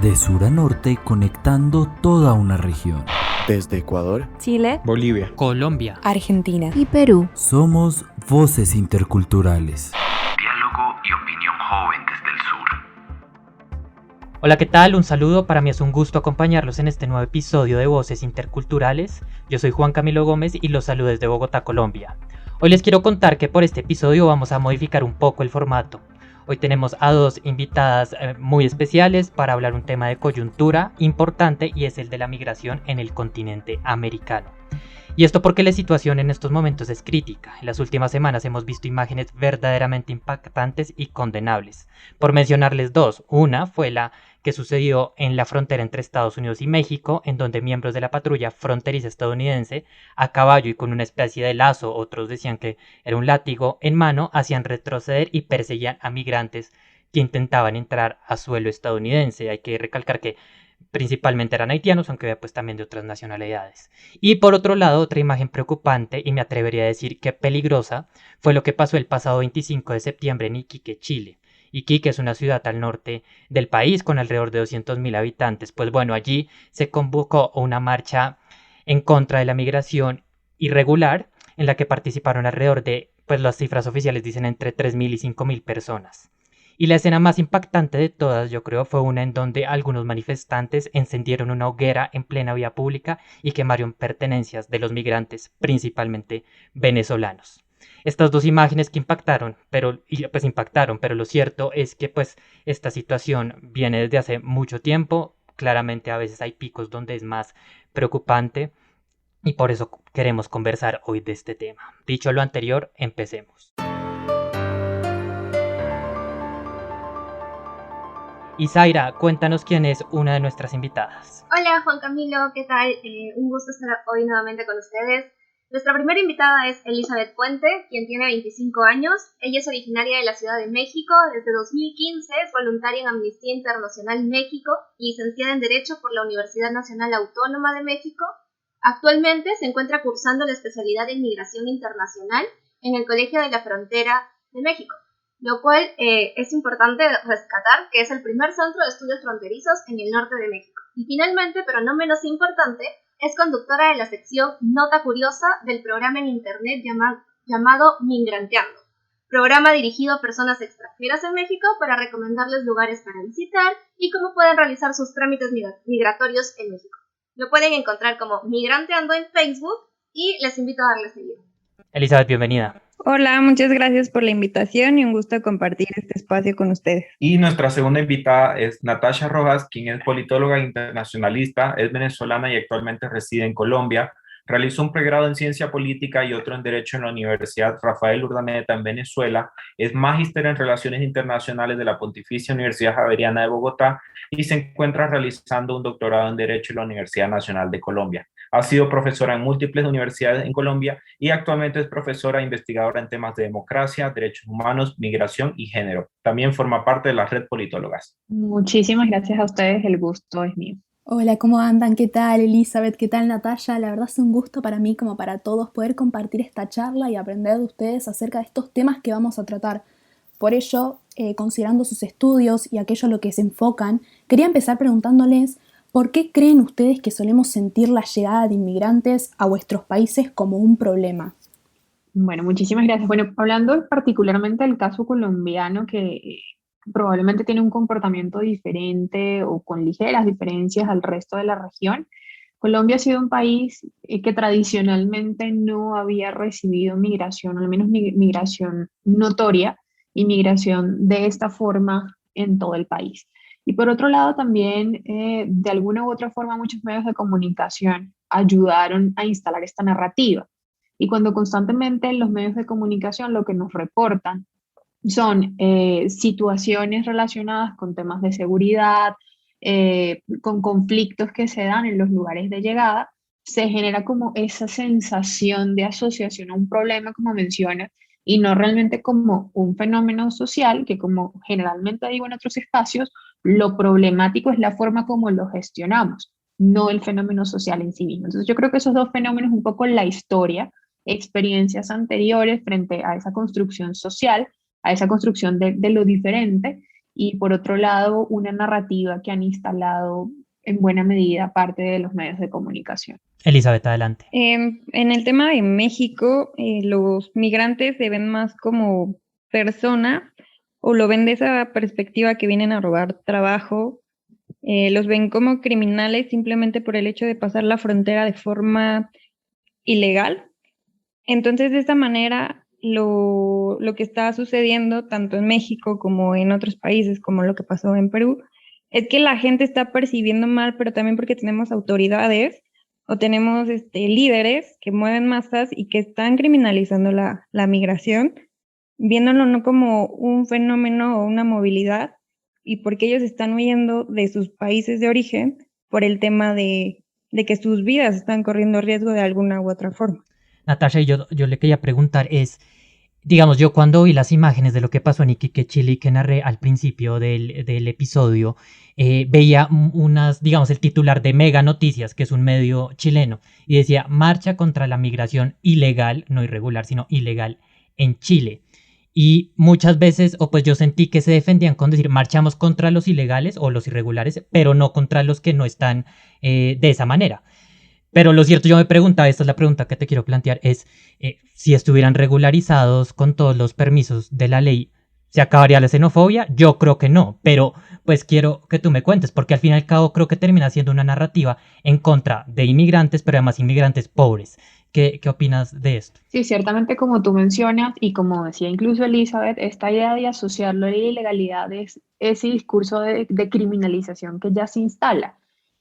De sur a norte, conectando toda una región. Desde Ecuador, Chile, Bolivia, Colombia, Argentina y Perú. Somos Voces Interculturales. Diálogo y opinión joven desde el sur. Hola, ¿qué tal? Un saludo, para mí es un gusto acompañarlos en este nuevo episodio de Voces Interculturales. Yo soy Juan Camilo Gómez y los saludo desde Bogotá, Colombia. Hoy les quiero contar que por este episodio vamos a modificar un poco el formato. Hoy tenemos a dos invitadas muy especiales para hablar un tema de coyuntura importante y es el de la migración en el continente americano. Y esto porque la situación en estos momentos es crítica. En las últimas semanas hemos visto imágenes verdaderamente impactantes y condenables. Por mencionarles dos, una fue la que sucedió en la frontera entre Estados Unidos y México, en donde miembros de la patrulla fronteriza estadounidense, a caballo y con una especie de lazo, otros decían que era un látigo en mano, hacían retroceder y perseguían a migrantes que intentaban entrar a suelo estadounidense. Hay que recalcar que principalmente eran haitianos, aunque había pues también de otras nacionalidades. Y por otro lado, otra imagen preocupante, y me atrevería a decir que peligrosa, fue lo que pasó el pasado 25 de septiembre en Iquique, Chile. Iquique es una ciudad al norte del país con alrededor de 200.000 habitantes. Pues bueno, allí se convocó una marcha en contra de la migración irregular, en la que participaron alrededor de, pues las cifras oficiales dicen entre 3.000 y 5.000 personas. Y la escena más impactante de todas, yo creo, fue una en donde algunos manifestantes encendieron una hoguera en plena vía pública y quemaron pertenencias de los migrantes, principalmente venezolanos. Estas dos imágenes que impactaron, pero lo cierto es que pues esta situación viene desde hace mucho tiempo. Claramente a veces hay picos donde es más preocupante y por eso queremos conversar hoy de este tema. Dicho lo anterior, empecemos. Y Zaira, cuéntanos quién es una de nuestras invitadas. Hola Juan Camilo, ¿qué tal? Un gusto estar hoy nuevamente con ustedes. Nuestra primera invitada es Elizabeth Puente, quien tiene 25 años. Ella es originaria de la Ciudad de México. Desde 2015 es voluntaria en Amnistía Internacional México y licenciada en Derecho por la Universidad Nacional Autónoma de México. Actualmente se encuentra cursando la especialidad en Migración Internacional en el Colegio de la Frontera de México, lo cual es importante rescatar que es el primer centro de estudios fronterizos en el norte de México. Y finalmente, pero no menos importante, es conductora de la sección Nota Curiosa del programa en internet llamado Migranteando, programa dirigido a personas extranjeras en México para recomendarles lugares para visitar y cómo pueden realizar sus trámites migratorios en México. Lo pueden encontrar como Migranteando en Facebook y les invito a darle seguir. Elizabeth, bienvenida. Hola, muchas gracias por la invitación y un gusto compartir este espacio con ustedes. Y nuestra segunda invitada es Natasha Rojas, quien es politóloga internacionalista, es venezolana y actualmente reside en Colombia. Realizó un pregrado en Ciencia Política y otro en Derecho en la Universidad Rafael Urdaneta en Venezuela. Es magíster en Relaciones Internacionales de la Pontificia Universidad Javeriana de Bogotá y se encuentra realizando un doctorado en Derecho en la Universidad Nacional de Colombia. Ha sido profesora en múltiples universidades en Colombia y actualmente es profesora e investigadora en temas de democracia, derechos humanos, migración y género. También forma parte de la Red Politólogas. Muchísimas gracias a ustedes, el gusto es mío. Hola, ¿cómo andan? ¿Qué tal, Elizabeth? ¿Qué tal, Natalia? La verdad es un gusto para mí, como para todos, poder compartir esta charla y aprender de ustedes acerca de estos temas que vamos a tratar. Por ello, considerando sus estudios y aquello a lo que se enfocan, quería empezar preguntándoles ¿por qué creen ustedes que solemos sentir la llegada de inmigrantes a vuestros países como un problema? Bueno, muchísimas gracias. Bueno, hablando particularmente del caso colombiano, que probablemente tiene un comportamiento diferente o con ligeras diferencias al resto de la región. Colombia ha sido un país que tradicionalmente no había recibido migración, al menos migración notoria y migración de esta forma en todo el país. Y por otro lado también, de alguna u otra forma, muchos medios de comunicación ayudaron a instalar esta narrativa. Y cuando constantemente los medios de comunicación lo que nos reportan son situaciones relacionadas con temas de seguridad, con conflictos que se dan en los lugares de llegada, se genera como esa sensación de asociación a un problema, como menciona, y no realmente como un fenómeno social, que como generalmente digo en otros espacios, lo problemático es la forma como lo gestionamos, no el fenómeno social en sí mismo. Entonces yo creo que esos dos fenómenos, un poco la historia, experiencias anteriores frente a esa construcción social, a esa construcción de lo diferente, y por otro lado una narrativa que han instalado en buena medida parte de los medios de comunicación. Elizabeth, adelante. En el tema de México, los migrantes se ven más como personas o lo ven de esa perspectiva que vienen a robar trabajo, los ven como criminales simplemente por el hecho de pasar la frontera de forma ilegal. Entonces, de esta manera, lo que está sucediendo tanto en México como en otros países, como lo que pasó en Perú, es que la gente está percibiendo mal, pero también porque tenemos autoridades o tenemos líderes que mueven masas y que están criminalizando la migración, viéndolo no como un fenómeno o una movilidad, y porque ellos están huyendo de sus países de origen por el tema de que sus vidas están corriendo riesgo de alguna u otra forma. Natasha, y yo le quería preguntar digamos, yo cuando vi las imágenes de lo que pasó en Iquique, Chile, que narré al principio del episodio, veía digamos, el titular de Mega Noticias, que es un medio chileno, y decía, marcha contra la migración ilegal, no irregular, sino ilegal, en Chile. Y muchas veces, pues yo sentí que se defendían con decir, marchamos contra los ilegales o los irregulares, pero no contra los que no están de esa manera. Pero lo cierto, yo me preguntaba, esta es la pregunta que te quiero plantear, es si estuvieran regularizados con todos los permisos de la ley, ¿se acabaría la xenofobia? Yo creo que no, pero pues quiero que tú me cuentes, porque al fin y al cabo creo que termina siendo una narrativa en contra de inmigrantes, pero además inmigrantes pobres. ¿Qué opinas de esto? Sí, ciertamente como tú mencionas y como decía incluso Elizabeth, esta idea de asociarlo a la ilegalidad es ese discurso de criminalización que ya se instala.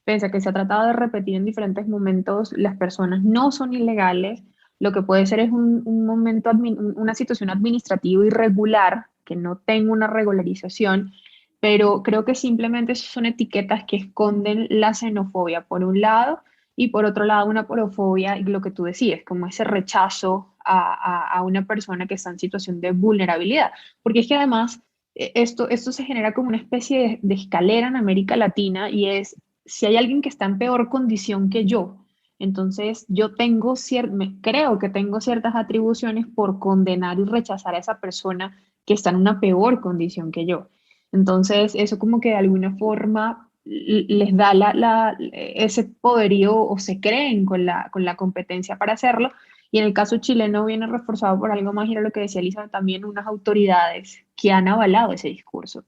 Pese a que se ha tratado de repetir en diferentes momentos, las personas no son ilegales, lo que puede ser es un momento, una situación administrativa irregular, que no tenga una regularización, pero creo que simplemente son etiquetas que esconden la xenofobia por un lado y por otro lado una porofobia, y lo que tú decías, como ese rechazo a una persona que está en situación de vulnerabilidad. Porque es que además esto se genera como una especie de escalera en América Latina y es, si hay alguien que está en peor condición que yo, entonces yo creo que tengo ciertas atribuciones por condenar y rechazar a esa persona que está en una peor condición que yo. Entonces eso como que de alguna forma les da ese poderío o se creen con la competencia para hacerlo. Y en el caso chileno viene reforzado por algo más, y era lo que decía Elisa, también unas autoridades que han avalado ese discurso.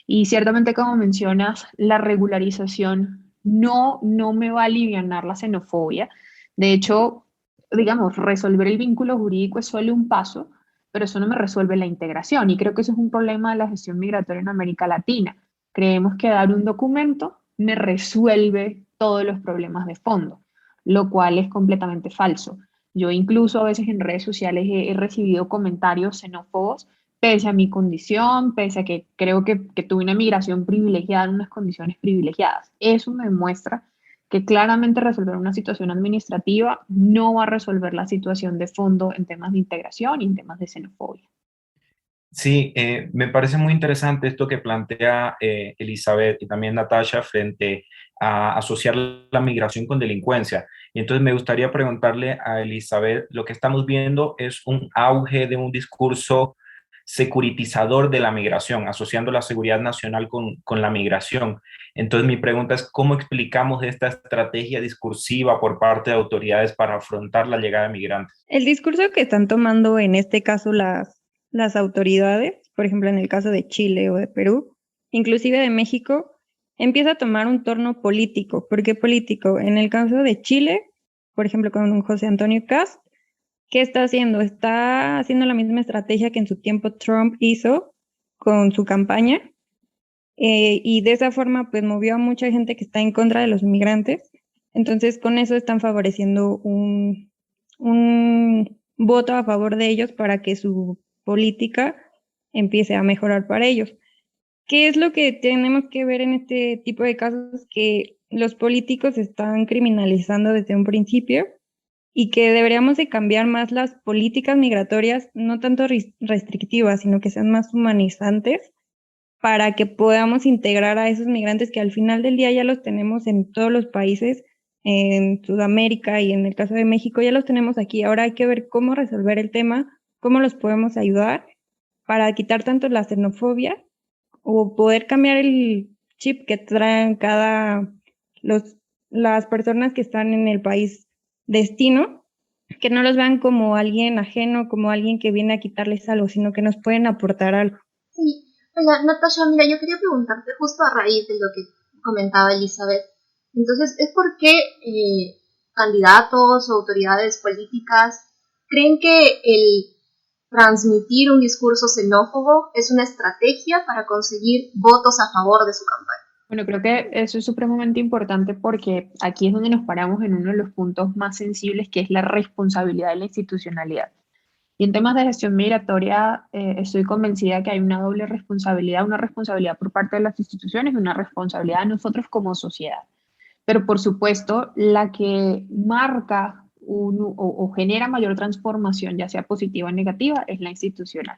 Y ciertamente, como mencionas, la regularización no me va a alivianar la xenofobia. De hecho, digamos, resolver el vínculo jurídico es solo un paso, pero eso no me resuelve la integración. Y creo que eso es un problema de la gestión migratoria en América Latina. Creemos que dar un documento me resuelve todos los problemas de fondo, lo cual es completamente falso. Yo incluso a veces en redes sociales he recibido comentarios xenófobos pese a mi condición, pese a que creo que tuve una migración privilegiada en unas condiciones privilegiadas. Eso me demuestra que claramente resolver una situación administrativa no va a resolver la situación de fondo en temas de integración y en temas de xenofobia. Sí, me parece muy interesante esto que plantea Elizabeth y también Natasha frente a asociar la migración con delincuencia. Y entonces me gustaría preguntarle a Elizabeth, lo que estamos viendo es un auge de un discurso securitizador de la migración, asociando la seguridad nacional con la migración. Entonces mi pregunta es, ¿cómo explicamos esta estrategia discursiva por parte de autoridades para afrontar la llegada de migrantes? El discurso que están tomando en este caso las autoridades, por ejemplo en el caso de Chile o de Perú, inclusive de México, empieza a tomar un tono político. ¿Por qué político? En el caso de Chile, por ejemplo con José Antonio Kast, ¿qué está haciendo? Está haciendo la misma estrategia que en su tiempo Trump hizo con su campaña, y de esa forma pues movió a mucha gente que está en contra de los migrantes. Entonces con eso están favoreciendo un voto a favor de ellos para que su política empiece a mejorar para ellos. ¿Qué es lo que tenemos que ver en este tipo de casos? Que los políticos están criminalizando desde un principio y que deberíamos de cambiar más las políticas migratorias, no tanto restrictivas, sino que sean más humanizantes, para que podamos integrar a esos migrantes que al final del día ya los tenemos en todos los países, en Sudamérica y en el caso de México ya los tenemos aquí. Ahora hay que ver cómo resolver el tema, cómo los podemos ayudar para quitar tanto la xenofobia o poder cambiar el chip que traen las personas que están en el país destino, que no los vean como alguien ajeno, como alguien que viene a quitarles algo, sino que nos pueden aportar algo. Sí, oiga, Natasha, mira, yo quería preguntarte justo a raíz de lo que comentaba Elizabeth. Entonces, ¿es por qué candidatos o autoridades políticas creen que el transmitir un discurso xenófobo es una estrategia para conseguir votos a favor de su campaña? Bueno, creo que eso es supremamente importante porque aquí es donde nos paramos en uno de los puntos más sensibles, que es la responsabilidad de la institucionalidad. Y en temas de gestión migratoria, estoy convencida que hay una doble responsabilidad, una responsabilidad por parte de las instituciones y una responsabilidad de nosotros como sociedad. Pero por supuesto, la que marca o genera mayor transformación, ya sea positiva o negativa, es la institucional.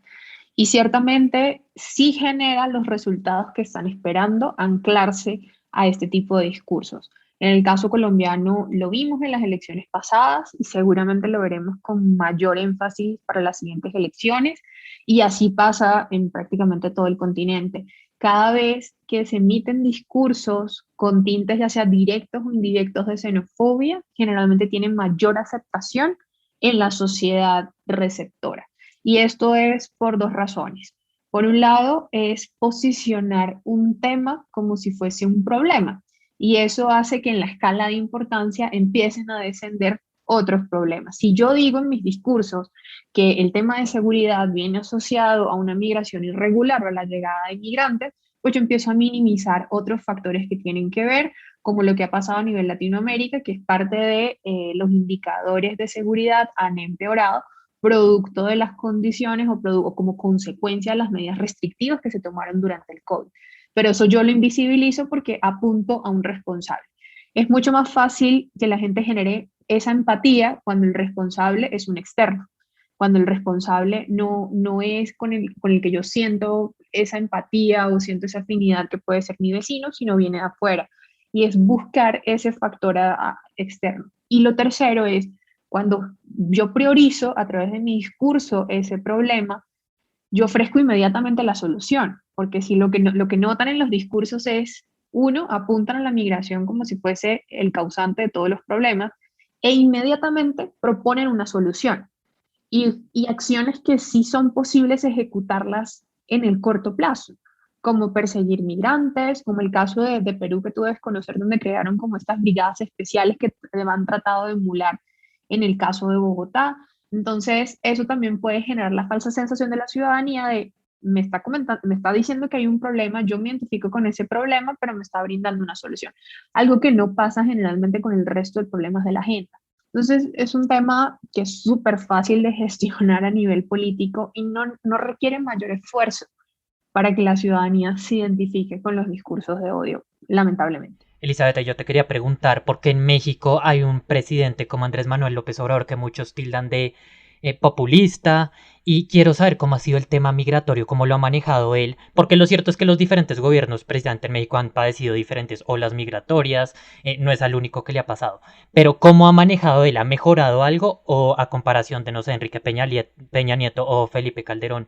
Y ciertamente sí genera los resultados que están esperando anclarse a este tipo de discursos. En el caso colombiano lo vimos en las elecciones pasadas y seguramente lo veremos con mayor énfasis para las siguientes elecciones, y así pasa en prácticamente todo el continente. Cada vez que se emiten discursos con tintes ya sea directos o indirectos de xenofobia, generalmente tienen mayor aceptación en la sociedad receptora. Y esto es por dos razones. Por un lado, es posicionar un tema como si fuese un problema, y eso hace que en la escala de importancia empiecen a descender otros problemas. Si yo digo en mis discursos que el tema de seguridad viene asociado a una migración irregular o a la llegada de inmigrantes, pues yo empiezo a minimizar otros factores que tienen que ver, como lo que ha pasado a nivel Latinoamérica, que es parte de los indicadores de seguridad han empeorado producto de las condiciones o como consecuencia de las medidas restrictivas que se tomaron durante el COVID. Pero eso yo lo invisibilizo porque apunto a un responsable. Es mucho más fácil que la gente genere esa empatía cuando el responsable es un externo, cuando el responsable no es con el que yo siento esa empatía o siento esa afinidad que puede ser mi vecino, sino viene de afuera. Y es buscar ese factor externo. Y lo tercero es cuando yo priorizo a través de mi discurso ese problema, yo ofrezco inmediatamente la solución, porque si lo que notan en los discursos es, uno, apuntan a la migración como si fuese el causante de todos los problemas, e inmediatamente proponen una solución y acciones que sí son posibles ejecutarlas en el corto plazo, como perseguir migrantes, como el caso de Perú que tú debes conocer, donde crearon como estas brigadas especiales que han tratado de emular en el caso de Bogotá. Entonces, eso también puede generar la falsa sensación de la ciudadanía de me está diciendo que hay un problema, yo me identifico con ese problema, pero me está brindando una solución. Algo que no pasa generalmente con el resto de problemas de la agenda. Entonces, es un tema que es súper fácil de gestionar a nivel político y no requiere mayor esfuerzo para que la ciudadanía se identifique con los discursos de odio, lamentablemente. Elizabeth, yo te quería preguntar, ¿por qué en México hay un presidente como Andrés Manuel López Obrador que muchos tildan de populista? Y quiero saber cómo ha sido el tema migratorio, cómo lo ha manejado él, porque lo cierto es que los diferentes gobiernos, precisamente en México, han padecido diferentes olas migratorias, no es al único que le ha pasado. Pero ¿cómo ha manejado él? ¿Ha mejorado algo? ¿O a comparación de, no sé, Enrique Peña Nieto o Felipe Calderón,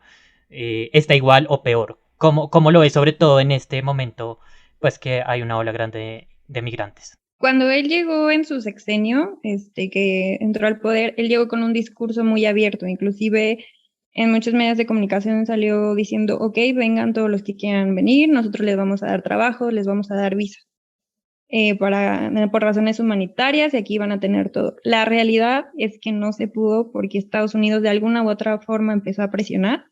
está igual o peor? ¿Cómo lo ves, sobre todo en este momento, pues que hay una ola grande de migrantes? Cuando él llegó en su sexenio, que entró al poder, él llegó con un discurso muy abierto, inclusive en muchos medios de comunicación salió diciendo, ok, vengan todos los que quieran venir, nosotros les vamos a dar trabajo, les vamos a dar visa, por razones humanitarias, y aquí van a tener todo. La realidad es que no se pudo porque Estados Unidos de alguna u otra forma empezó a presionar.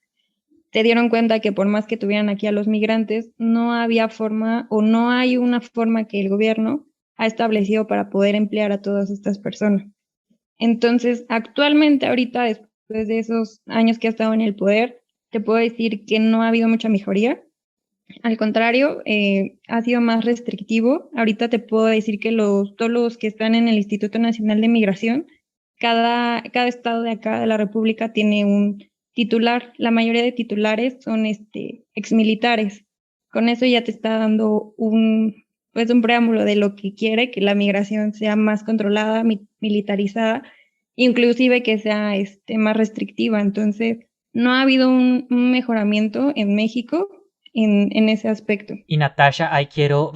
Se dieron cuenta que por más que tuvieran aquí a los migrantes, no había forma o no hay una forma que el gobierno ha establecido para poder emplear a todas estas personas. Entonces, actualmente, ahorita, después de esos años que ha estado en el poder, te puedo decir que no ha habido mucha mejoría. Al contrario, ha sido más restrictivo. Ahorita te puedo decir que todos los que están en el Instituto Nacional de Migración, cada estado de acá de la República tiene un titular. La mayoría de titulares son exmilitares. Con eso ya te está dando un preámbulo de lo que quiere, que la migración sea más controlada, militarizada, inclusive que sea más restrictiva. Entonces, no ha habido un mejoramiento en México en ese aspecto. Y Natasha, ahí quiero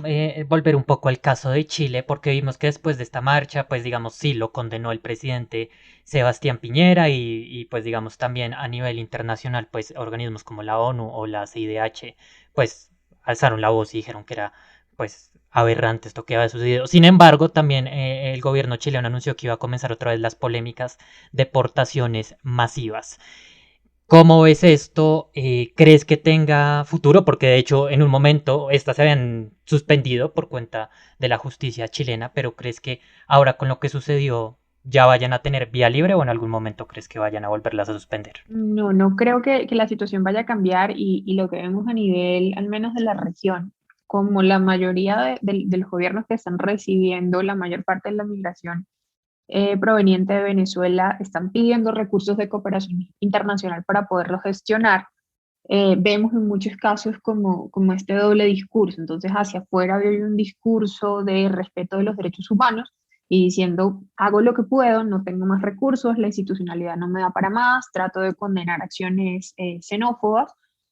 volver un poco al caso de Chile, porque vimos que después de esta marcha, pues digamos, sí lo condenó el presidente Sebastián Piñera y pues digamos también a nivel internacional, pues organismos como la ONU o la CIDH, pues alzaron la voz y dijeron que era pues aberrante esto que había sucedido. Sin embargo, también el gobierno chileno anunció que iba a comenzar otra vez las polémicas deportaciones masivas. ¿Cómo ves esto? ¿Crees que tenga futuro? Porque de hecho en un momento estas se habían suspendido por cuenta de la justicia chilena, pero ¿crees que ahora con lo que sucedió ya vayan a tener vía libre o en algún momento crees que vayan a volverlas a suspender? No, no creo que la situación vaya a cambiar y lo que vemos a nivel, al menos de la región, como la mayoría de los gobiernos que están recibiendo la mayor parte de la migración proveniente de Venezuela, están pidiendo recursos de cooperación internacional para poderlo gestionar. Vemos en muchos casos como este doble discurso. Entonces, hacia afuera hay un discurso de respeto de los derechos humanos y diciendo, hago lo que puedo, no tengo más recursos, la institucionalidad no me da para más, trato de condenar acciones xenófobas,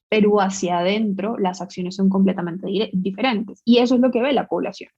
pero hacia adentro las acciones son completamente diferentes. Y eso es lo que ve la población.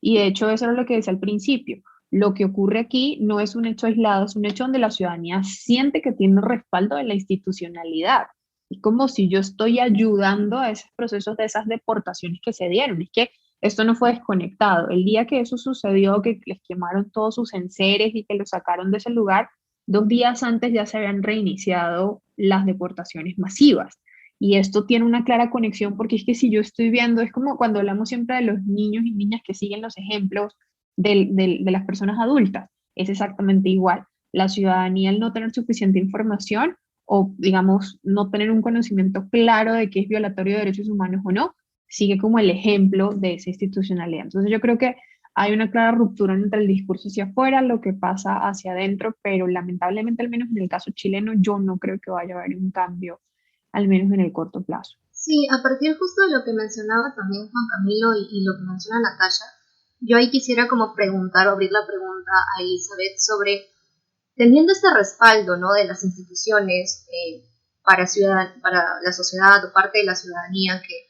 Y de hecho, eso era lo que decía al principio. Lo que ocurre aquí no es un hecho aislado, es un hecho donde la ciudadanía siente que tiene respaldo de la institucionalidad. Es como si yo estoy ayudando a esos procesos de esas deportaciones que se dieron. Es que esto no fue desconectado. El día que eso sucedió, que les quemaron todos sus enseres y que los sacaron de ese lugar, 2 días antes ya se habían reiniciado las deportaciones masivas. Y esto tiene una clara conexión porque es que si yo estoy viendo, es como cuando hablamos siempre de los niños y niñas que siguen los ejemplos de las personas adultas. Es exactamente igual. La ciudadanía, al no tener suficiente información o, digamos, no tener un conocimiento claro de qué es violatorio de derechos humanos o no, sigue como el ejemplo de esa institucionalidad. Entonces yo creo que hay una clara ruptura entre el discurso hacia afuera, lo que pasa hacia adentro, pero lamentablemente, al menos en el caso chileno, yo no creo que vaya a haber un cambio, al menos en el corto plazo. Sí, a partir justo de lo que mencionaba también Juan Camilo y lo que menciona Natasha, yo ahí quisiera como preguntar o abrir la pregunta a Elizabeth sobre, teniendo este respaldo, ¿no?, de las instituciones para la sociedad o parte de la ciudadanía que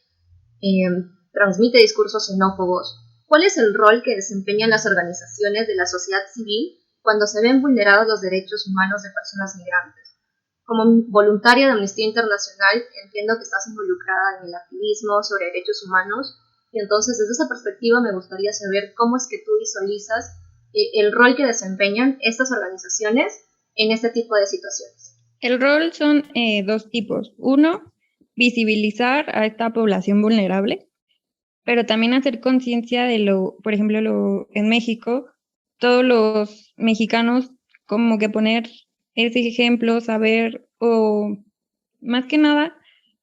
transmite discursos xenófobos, ¿cuál es el rol que desempeñan las organizaciones de la sociedad civil cuando se ven vulnerados los derechos humanos de personas migrantes? Como voluntaria de Amnistía Internacional, entiendo que estás involucrada en el activismo sobre derechos humanos y entonces desde esa perspectiva me gustaría saber cómo es que tú visualizas el rol que desempeñan estas organizaciones en este tipo de situaciones. El rol son dos tipos. Uno, visibilizar a esta población vulnerable, pero también hacer conciencia de por ejemplo, en México, todos los mexicanos como que poner ese ejemplo, saber, o más que nada,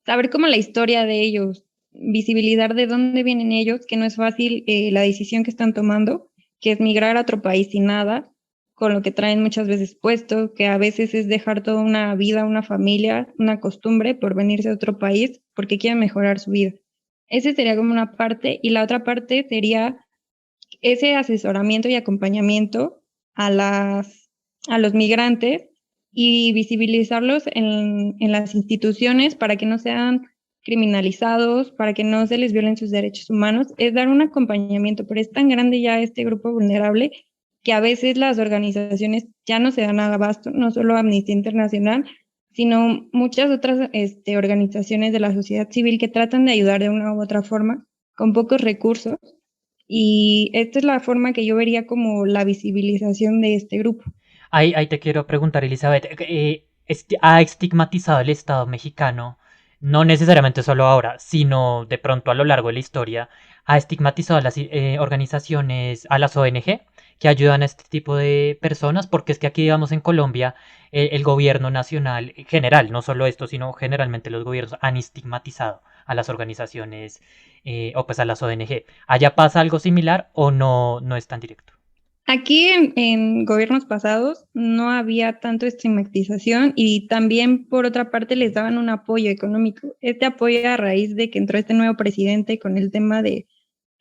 saber como la historia de ellos, visibilizar de dónde vienen ellos, que no es fácil la decisión que están tomando, que es migrar a otro país sin nada, con lo que traen muchas veces puesto, que a veces es dejar toda una vida, una familia, una costumbre por venirse a otro país porque quieren mejorar su vida. Ese sería como una parte, y la otra parte sería ese asesoramiento y acompañamiento a los migrantes y visibilizarlos en las instituciones para que no sean criminalizados, para que no se les violen sus derechos humanos, es dar un acompañamiento, pero es tan grande ya este grupo vulnerable que a veces las organizaciones ya no se dan abasto, no solo Amnistía Internacional, sino muchas otras organizaciones de la sociedad civil que tratan de ayudar de una u otra forma con pocos recursos. Y esta es la forma que yo vería como la visibilización de este grupo. Ahí te quiero preguntar, Elizabeth, ¿ha estigmatizado el Estado mexicano, no necesariamente solo ahora, sino de pronto a lo largo de la historia, ha estigmatizado a las organizaciones, a las ONG que ayudan a este tipo de personas? Porque es que aquí, digamos, en Colombia, el gobierno nacional, en general, no solo esto, sino generalmente los gobiernos han estigmatizado a las organizaciones o pues a las ONG. ¿Allá pasa algo similar o no es tan directo? Aquí en gobiernos pasados no había tanto estigmatización y también por otra parte les daban un apoyo económico. Este apoyo a raíz de que entró este nuevo presidente con el tema de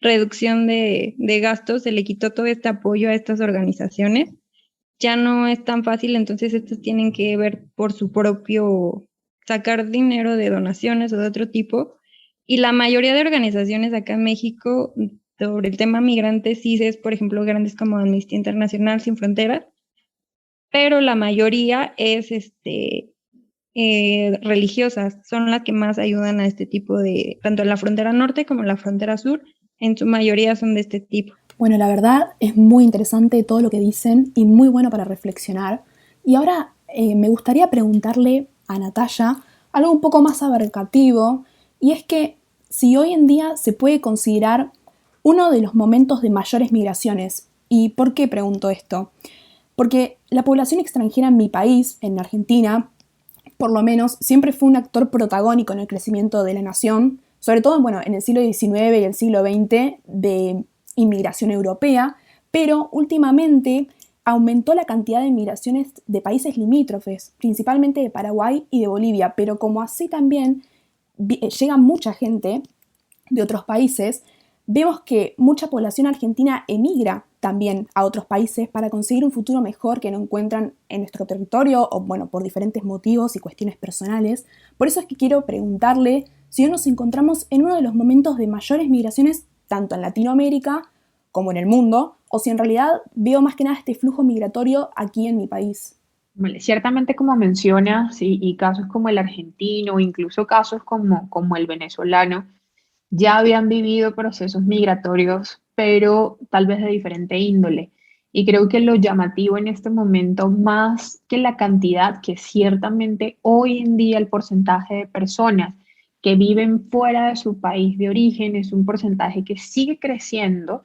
reducción de gastos, se le quitó todo este apoyo a estas organizaciones. Ya no es tan fácil, entonces estos tienen que ver por su propio, sacar dinero de donaciones o de otro tipo. Y la mayoría de organizaciones acá en México sobre el tema migrantes sí es, por ejemplo, grandes como Amnistía Internacional, Sin Fronteras, pero la mayoría es religiosas, son las que más ayudan a este tipo de, tanto en la frontera norte como en la frontera sur, en su mayoría son de este tipo. Bueno, la verdad es muy interesante todo lo que dicen y muy bueno para reflexionar. Y ahora me gustaría preguntarle a Natalia algo un poco más abarcativo, y es que si hoy en día se puede considerar uno de los momentos de mayores migraciones. ¿Y por qué pregunto esto? Porque la población extranjera en mi país, en Argentina, por lo menos, siempre fue un actor protagónico en el crecimiento de la nación, sobre todo bueno, en el siglo XIX y el siglo XX de inmigración europea, pero últimamente aumentó la cantidad de migraciones de países limítrofes, principalmente de Paraguay y de Bolivia, pero como así también llega mucha gente de otros países, vemos que mucha población argentina emigra también a otros países para conseguir un futuro mejor que no encuentran en nuestro territorio o bueno, por diferentes motivos y cuestiones personales. Por eso es que quiero preguntarle si hoy nos encontramos en uno de los momentos de mayores migraciones tanto en Latinoamérica como en el mundo, o si en realidad veo más que nada este flujo migratorio aquí en mi país. Vale, ciertamente, como mencionas, y casos como el argentino, incluso casos como el venezolano, ya habían vivido procesos migratorios, pero tal vez de diferente índole. Y creo que lo llamativo en este momento, más que la cantidad, que ciertamente hoy en día el porcentaje de personas que viven fuera de su país de origen es un porcentaje que sigue creciendo,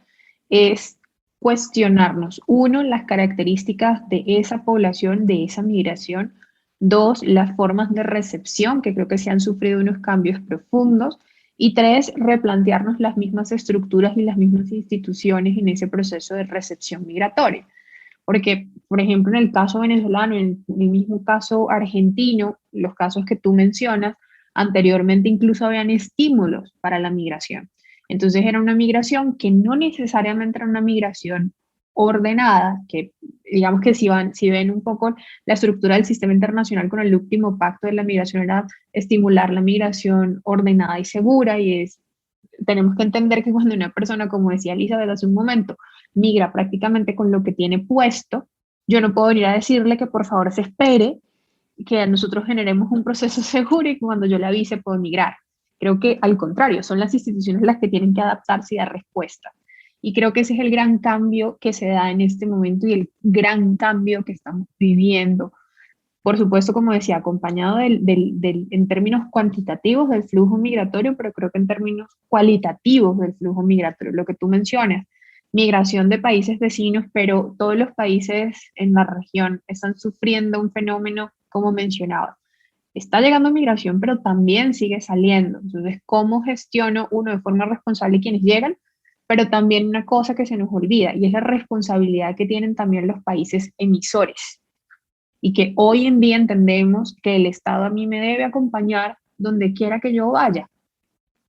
es cuestionarnos, uno, las características de esa población, de esa migración; dos, las formas de recepción, que creo que se han sufrido unos cambios profundos; y tres, replantearnos las mismas estructuras y las mismas instituciones en ese proceso de recepción migratoria. Porque, por ejemplo, en el caso venezolano, en el mismo caso argentino, los casos que tú mencionas, anteriormente incluso habían estímulos para la migración. Entonces era una migración que no necesariamente era una migración ordenada, que digamos que si ven un poco la estructura del sistema internacional con el último pacto de la migración, era estimular la migración ordenada y segura, y tenemos que entender que cuando una persona, como decía Elizabeth hace un momento, migra prácticamente con lo que tiene puesto, yo no puedo venir a decirle que por favor se espere que nosotros generemos un proceso seguro y que cuando yo le avise puedo migrar. Creo que al contrario, son las instituciones las que tienen que adaptarse y dar respuesta. Y creo que ese es el gran cambio que se da en este momento y el gran cambio que estamos viviendo. Por supuesto, como decía, acompañado en términos cuantitativos del flujo migratorio, pero creo que en términos cualitativos del flujo migratorio, lo que tú mencionas, migración de países vecinos, pero todos los países en la región están sufriendo un fenómeno, como mencionaba. Está llegando migración, pero también sigue saliendo. Entonces, ¿cómo gestiono uno de forma responsable quienes llegan? Pero también una cosa que se nos olvida, y es la responsabilidad que tienen también los países emisores. Y que hoy en día entendemos que el Estado a mí me debe acompañar donde quiera que yo vaya.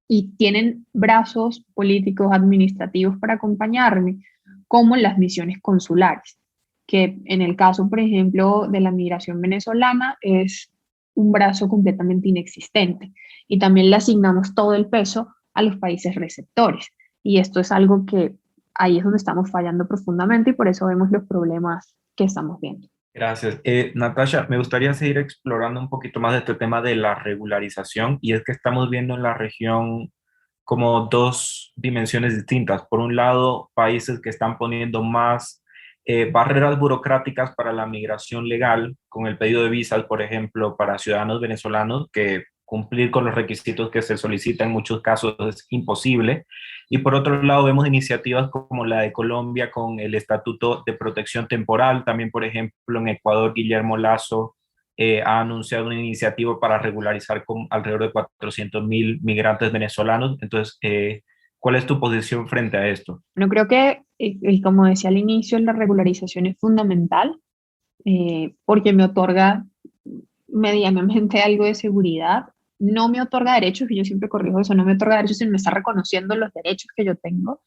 Y tienen brazos políticos, administrativos para acompañarme, como las misiones consulares, que en el caso, por ejemplo, de la migración venezolana, es un brazo completamente inexistente. Y también le asignamos todo el peso a los países receptores. Y esto es algo que ahí es donde estamos fallando profundamente, y por eso vemos los problemas que estamos viendo. Gracias. Natalia, me gustaría seguir explorando un poquito más de este tema de la regularización, y es que estamos viendo en la región como dos dimensiones distintas. Por un lado, países que están poniendo más barreras burocráticas para la migración legal, con el pedido de visas, por ejemplo, para ciudadanos venezolanos, que cumplir con los requisitos que se solicitan en muchos casos es imposible. Y por otro lado, vemos iniciativas como la de Colombia con el Estatuto de Protección Temporal. También, por ejemplo, en Ecuador, Guillermo Lasso ha anunciado una iniciativa para regularizar con alrededor de 400.000 migrantes venezolanos. Entonces, ¿cuál es tu posición frente a esto? Bueno, creo que, como decía al inicio, la regularización es fundamental, porque me otorga medianamente algo de seguridad. No me otorga derechos, y yo siempre corrijo eso, no me otorga derechos, sino me está reconociendo los derechos que yo tengo.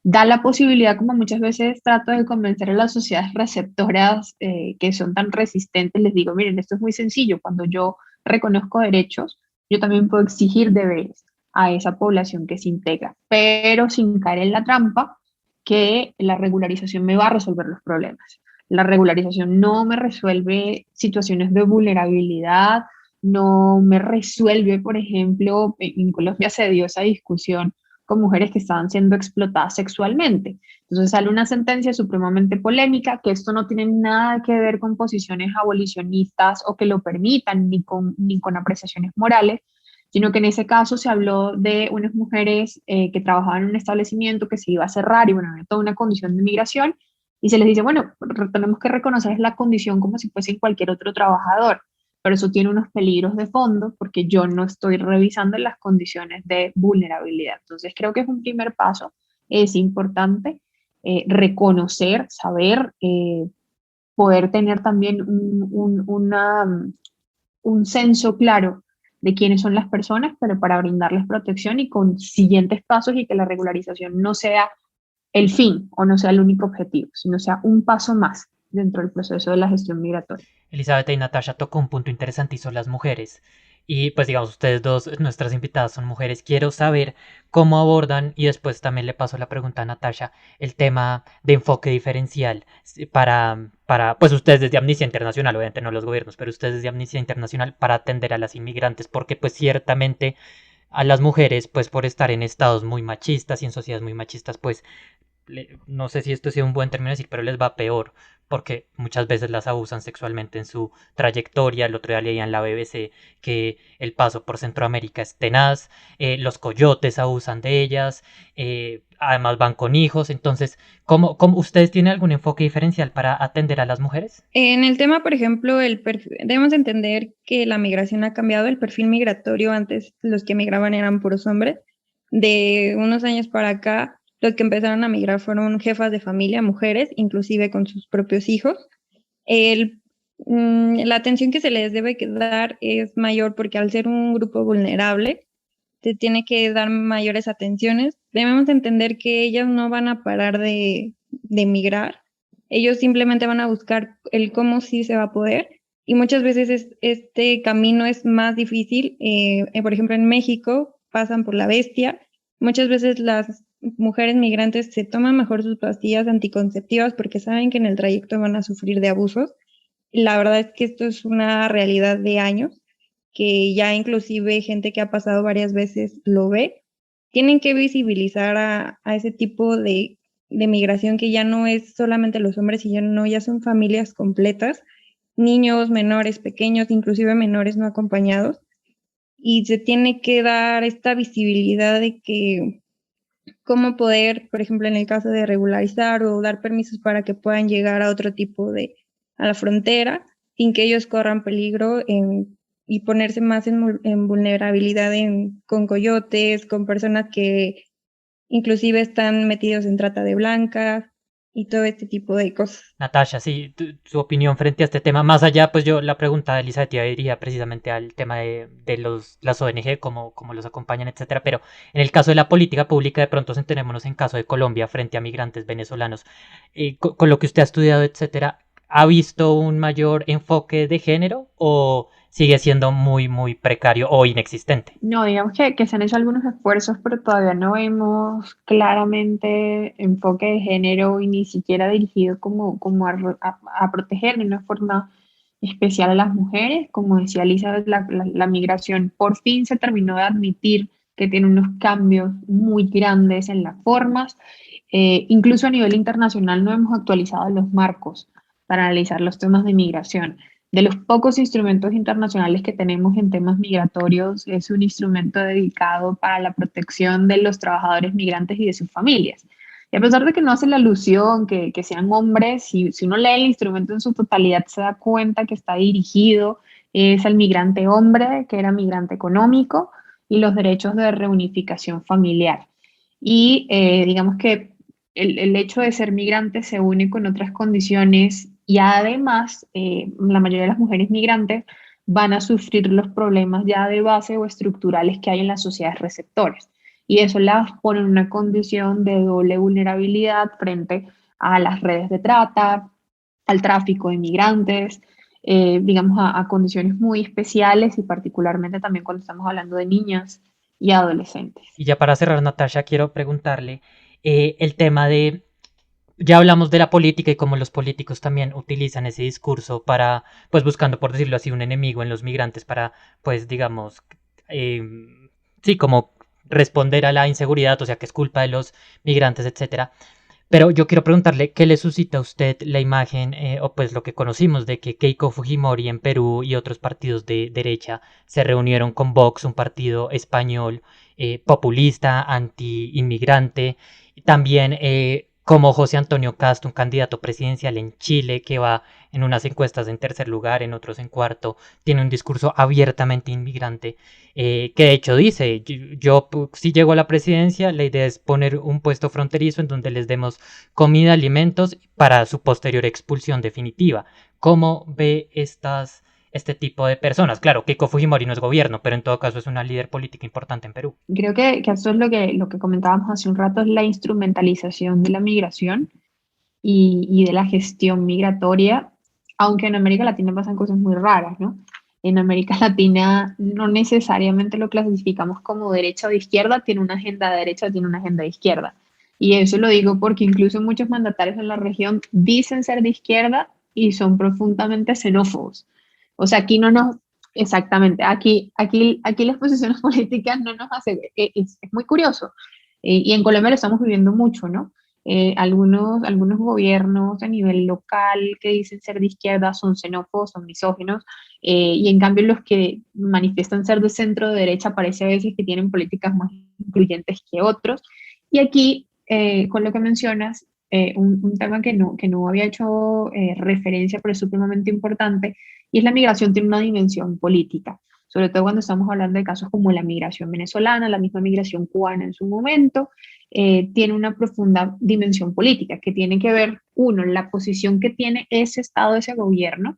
Da la posibilidad, como muchas veces trato de convencer a las sociedades receptoras que son tan resistentes, les digo, miren, esto es muy sencillo, cuando yo reconozco derechos, yo también puedo exigir deberes. a esa población que se integra, pero sin caer en la trampa que la regularización me va a resolver los problemas. La regularización no me resuelve situaciones de vulnerabilidad, no me resuelve, por ejemplo, en Colombia se dio esa discusión con mujeres que estaban siendo explotadas sexualmente. Entonces sale una sentencia supremamente polémica, que esto no tiene nada que ver con posiciones abolicionistas o que lo permitan, ni con apreciaciones morales, sino que en ese caso se habló de unas mujeres que trabajaban en un establecimiento que se iba a cerrar y bueno, había toda una condición de migración y se les dice, bueno, tenemos que reconocer la condición como si fuese cualquier otro trabajador, pero eso tiene unos peligros de fondo porque yo no estoy revisando las condiciones de vulnerabilidad. Entonces creo que es un primer paso, es importante reconocer, saber, poder tener también un censo claro de quiénes son las personas, pero para brindarles protección y con siguientes pasos y que la regularización no sea el fin o no sea el único objetivo, sino sea un paso más dentro del proceso de la gestión migratoria. Elizabeth y Natasha tocó un punto interesante y son las mujeres. Y pues digamos, ustedes dos, nuestras invitadas son mujeres. Quiero saber cómo abordan, y después también le paso la pregunta a Natasha, el tema de enfoque diferencial pues ustedes desde Amnistía Internacional, obviamente no los gobiernos, pero ustedes desde Amnistía Internacional para atender a las inmigrantes, porque pues ciertamente a las mujeres, pues por estar en estados muy machistas y en sociedades muy machistas, pues no sé si esto sea un buen término decir, pero les va peor, porque muchas veces las abusan sexualmente en su trayectoria. El otro día leía en la BBC que el paso por Centroamérica es tenaz, los coyotes abusan de ellas, además van con hijos. Entonces, ¿cómo ustedes tienen algún enfoque diferencial para atender a las mujeres? En el tema, por ejemplo, debemos entender que la migración ha cambiado. El perfil migratorio, antes los que migraban eran puros hombres. De unos años para acá, los que empezaron a migrar fueron jefas de familia, mujeres, inclusive con sus propios hijos. La atención que se les debe dar es mayor porque al ser un grupo vulnerable, se tiene que dar mayores atenciones. Debemos entender que ellas no van a parar de migrar. Ellos simplemente van a buscar el cómo sí se va a poder. Y muchas veces este camino es más difícil. Por ejemplo, en México pasan por la bestia. Muchas veces las mujeres migrantes se toman mejor sus pastillas anticonceptivas porque saben que en el trayecto van a sufrir de abusos. La verdad es que esto es una realidad de años, que ya inclusive gente que ha pasado varias veces lo ve. Tienen que visibilizar a ese tipo de migración que ya no es solamente los hombres, ya son familias completas, niños, menores, pequeños, inclusive menores no acompañados. Y se tiene que dar esta visibilidad de que cómo poder, por ejemplo, en el caso de regularizar o dar permisos para que puedan llegar a otro tipo a la frontera, sin que ellos corran peligro y ponerse más en vulnerabilidad con coyotes, con personas que inclusive están metidos en trata de blancas y todo este tipo de cosas. Natasha, sí, su opinión frente a este tema. Más allá, pues yo la pregunta de Elizabeth iría precisamente al tema de las ONG, cómo los acompañan, etcétera. Pero en el caso de la política pública, de pronto centrémonos en caso de Colombia frente a migrantes venezolanos. Con lo que usted ha estudiado, etcétera, ¿ha visto un mayor enfoque de género o sigue siendo muy, muy precario o inexistente? No, digamos que se han hecho algunos esfuerzos, pero todavía no vemos claramente enfoque de género y ni siquiera dirigido como a proteger de una forma especial a las mujeres. Como decía Elizabeth, la migración por fin se terminó de admitir que tiene unos cambios muy grandes en las formas. Incluso a nivel internacional no hemos actualizado los marcos para analizar los temas de migración. De los pocos instrumentos internacionales que tenemos en temas migratorios, es un instrumento dedicado para la protección de los trabajadores migrantes y de sus familias. Y a pesar de que no hace la alusión que sean hombres, si uno lee el instrumento en su totalidad, se da cuenta que está dirigido es al migrante hombre, que era migrante económico, y los derechos de reunificación familiar. Y digamos que el hecho de ser migrante se une con otras condiciones y además la mayoría de las mujeres migrantes van a sufrir los problemas ya de base o estructurales que hay en las sociedades receptores. Y eso las pone en una condición de doble vulnerabilidad frente a las redes de trata, al tráfico de migrantes, digamos a condiciones muy especiales y particularmente también cuando estamos hablando de niñas y adolescentes. Y ya para cerrar, Natasha, quiero preguntarle el tema de, ya hablamos de la política y cómo los políticos también utilizan ese discurso para, pues buscando, por decirlo así, un enemigo en los migrantes para, pues digamos, sí, como responder a la inseguridad, o sea, que es culpa de los migrantes, etcétera. Pero yo quiero preguntarle, ¿qué le suscita a usted la imagen, o pues lo que conocimos de que Keiko Fujimori en Perú y otros partidos de derecha se reunieron con Vox, un partido español populista, anti-inmigrante, y también como José Antonio Cast, un candidato presidencial en Chile que va en unas encuestas en tercer lugar, en otros en cuarto, tiene un discurso abiertamente inmigrante, que de hecho dice, yo si llego a la presidencia, la idea es poner un puesto fronterizo en donde les demos comida, alimentos para su posterior expulsión definitiva. ¿Cómo ve este tipo de personas? Claro, Keiko Fujimori no es gobierno, pero en todo caso es una líder política importante en Perú. Creo que eso es lo que comentábamos hace un rato, es la instrumentalización de la migración y de la gestión migratoria, aunque en América Latina pasan cosas muy raras, ¿no? En América Latina no necesariamente lo clasificamos como derecha o de izquierda, tiene una agenda de derecha o tiene una agenda de izquierda. Y eso lo digo porque incluso muchos mandatarios en la región dicen ser de izquierda y son profundamente xenófobos. O sea, aquí no nos... Exactamente, aquí las posiciones políticas no nos hacen... Es muy curioso. Y en Colombia lo estamos viviendo mucho, ¿no? Algunos gobiernos a nivel local que dicen ser de izquierda son xenófobos, son misóginos, y en cambio los que manifiestan ser de centro de derecha parece a veces que tienen políticas más incluyentes que otros. Y aquí, con lo que mencionas, un tema que no había hecho referencia, pero es supremamente importante, y es la migración tiene una dimensión política, sobre todo cuando estamos hablando de casos como la migración venezolana, la misma migración cubana en su momento, tiene una profunda dimensión política que tiene que ver, uno, la posición que tiene ese Estado, ese gobierno,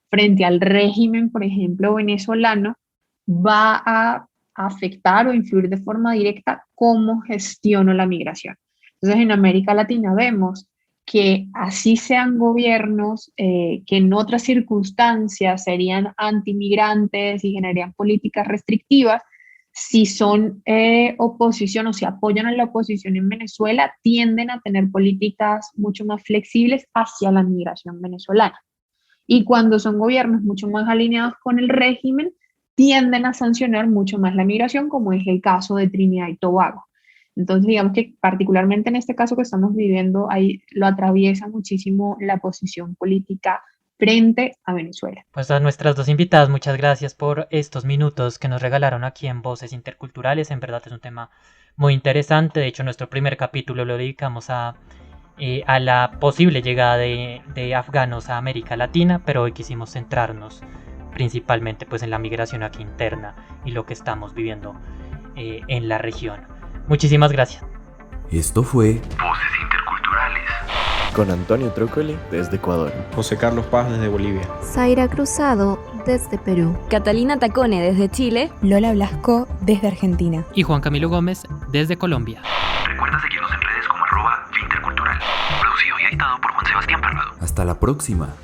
frente al régimen, por ejemplo, venezolano, va a afectar o influir de forma directa cómo gestiona la migración. Entonces, en América Latina vemos que así sean gobiernos que en otras circunstancias serían antimigrantes y generarían políticas restrictivas, si son oposición o si apoyan a la oposición en Venezuela, tienden a tener políticas mucho más flexibles hacia la migración venezolana. Y cuando son gobiernos mucho más alineados con el régimen, tienden a sancionar mucho más la migración, como es el caso de Trinidad y Tobago. Entonces, digamos que particularmente en este caso que estamos viviendo, ahí lo atraviesa muchísimo la posición política frente a Venezuela. Pues a nuestras dos invitadas, muchas gracias por estos minutos que nos regalaron aquí en Voces Interculturales. En verdad es un tema muy interesante. De hecho, nuestro primer capítulo lo dedicamos a la posible llegada de afganos a América Latina, pero hoy quisimos centrarnos principalmente pues en la migración aquí interna y lo que estamos viviendo en la región. Muchísimas gracias. Esto fue Voces Interculturales. Con Antonio Trócoli desde Ecuador, José Carlos Paz desde Bolivia, Zaira Cruzado desde Perú, Catalina Tacone desde Chile, Lola Blasco desde Argentina y Juan Camilo Gómez desde Colombia. Recuerda seguirnos en redes como @Intercultural. Producido y editado por Juan Sebastián Parrado. Hasta la próxima.